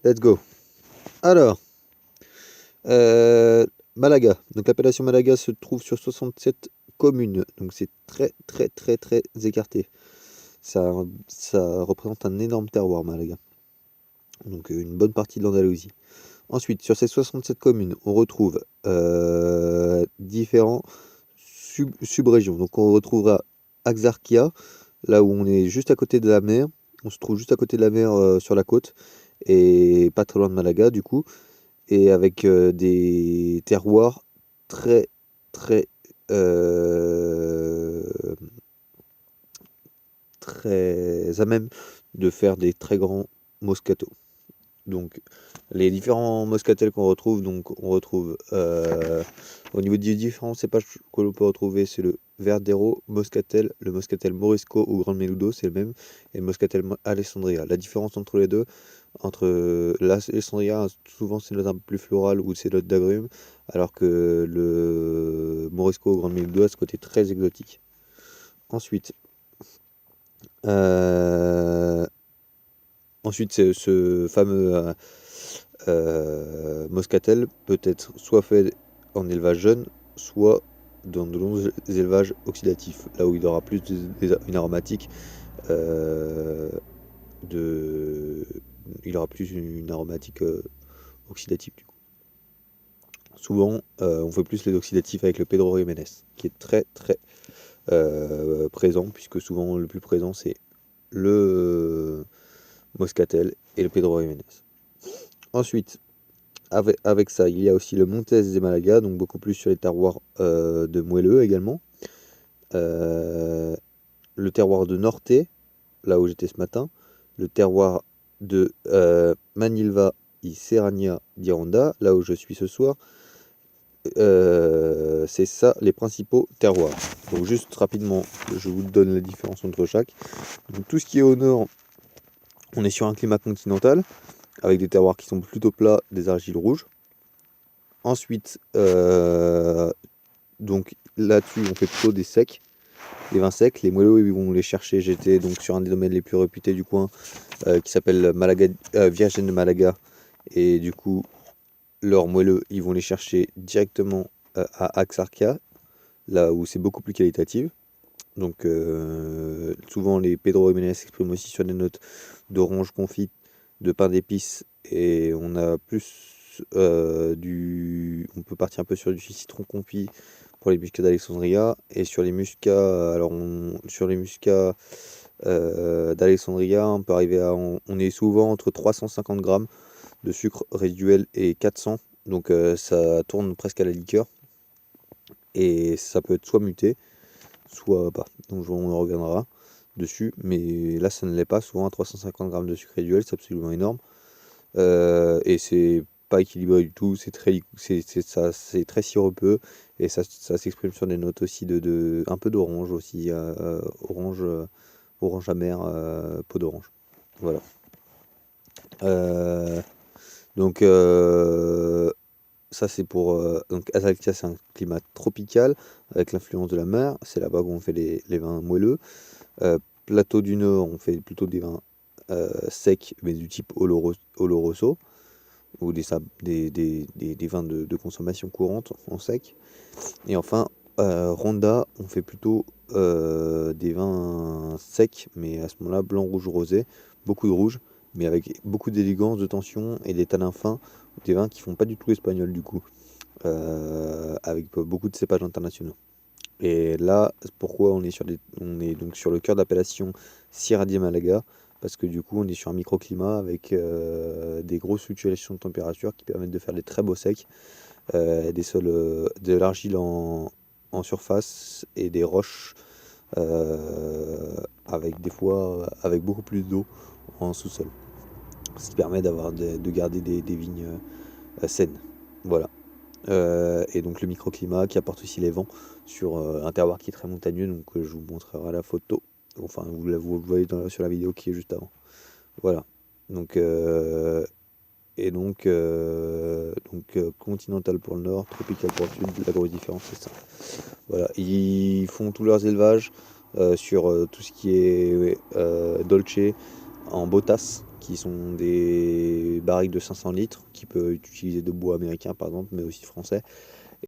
let's go. Alors, Malaga. Donc l'appellation Malaga se trouve sur 67 communes. Donc c'est très très très très écarté. Ça représente un énorme terroir, Malaga. Donc une bonne partie de l'Andalousie. Ensuite, sur ces 67 communes, on retrouve différents sub-régions. Donc on retrouvera Axarquia, là où on est juste à côté de la mer. On se trouve juste à côté de la mer sur la côte, et pas très loin de Malaga du coup, et avec des terroirs très très euh, très à même de faire des très grands moscato. Donc les différents moscatels qu'on retrouve, donc on retrouve au niveau des différents cépages que l'on peut retrouver, c'est le Verdero Moscatel, le Moscatel Morisco ou Grand Menudo, c'est le même, et le Moscatel Alessandria. La différence entre les deux, entre l'Alessandria, souvent c'est une note un peu plus florale ou c'est note d'agrumes, alors que le Morisco ou Grand Menudo a ce côté très exotique. Ensuite, euh, ensuite ce fameux Moscatel peut être soit fait en élevage jeune, soit dans de longs élevages oxydatifs, là où il aura plus une aromatique de, il aura plus une aromatique oxydative du coup. Souvent, on fait plus les oxydatifs avec le Pedro Jiménez, qui est très très présent, puisque souvent le plus présent c'est le Moscatel et le Pedro Jiménez. Ensuite, avec ça, il y a aussi le Montes de Malaga, donc beaucoup plus sur les terroirs de moelleux également. Euh, le terroir de Norte, là où j'étais ce matin. Le terroir de Manilva y Serrania d'Ironda, là où je suis ce soir. C'est ça les principaux terroirs. Donc juste rapidement, je vous donne la différence entre chaque. Donc tout ce qui est au nord, on est sur un climat continental, avec des terroirs qui sont plutôt plats, des argiles rouges. Ensuite, donc là-dessus, on fait plutôt des secs, des vins secs. Les moelleux, ils vont les chercher. J'étais donc sur un des domaines les plus réputés du coin, qui s'appelle Malaga, Virgen de Malaga. Et du coup, leurs moelleux, ils vont les chercher directement à Axarquia, là où c'est beaucoup plus qualitatif. Donc souvent, les Pedro Jiménez s'expriment aussi sur des notes d'orange confite, de pain d'épices, et on a plus on peut partir un peu sur du citron confit pour les muscats d'Alexandria, et sur les muscats, alors sur les muscats d'Alexandria, on peut arriver à, on est souvent entre 350 grammes de sucre résiduel et 400, donc ça tourne presque à la liqueur, et ça peut être soit muté, soit pas. Donc on en reviendra dessus, mais là ça ne l'est pas. Souvent à 350 grammes de sucre résiduel, c'est absolument énorme. Et c'est pas équilibré du tout, c'est très sirupeux, et ça s'exprime sur des notes aussi un peu d'orange aussi, orange amer, peau d'orange. Voilà. Euh, donc ça c'est pour donc Azalkia, c'est un climat tropical avec l'influence de la mer, c'est là-bas où on fait les vins moelleux. Plateau du Nord, on fait plutôt des vins secs, mais du type Oloroso, ou des vins de consommation courante en sec. Et enfin, Ronda, on fait plutôt des vins secs, mais à ce moment-là, blanc, rouge, rosé, beaucoup de rouge, mais avec beaucoup d'élégance, de tension et des tanins fins, des vins qui font pas du tout espagnol du coup, avec beaucoup de cépages internationaux. Et là, pourquoi on est donc sur le cœur d'appellation Sierra de Malaga, parce que du coup, on est sur un microclimat avec des grosses fluctuations de température qui permettent de faire des très beaux secs, des sols, de l'argile en surface et des roches avec des fois avec beaucoup plus d'eau en sous-sol, ce qui permet de garder des vignes saines. Voilà. Et donc le microclimat qui apporte aussi les vents sur un terroir qui est très montagneux, donc je vous montrerai la photo, enfin vous le voyez sur la vidéo qui est juste avant. Voilà. Donc continental pour le nord, tropical pour le sud, la grosse différence c'est ça. Voilà, ils font tous leurs élevages sur tout ce qui est dolce en botas, qui sont des barriques de 500 litres qui peut utiliser de bois américain par exemple, mais aussi français.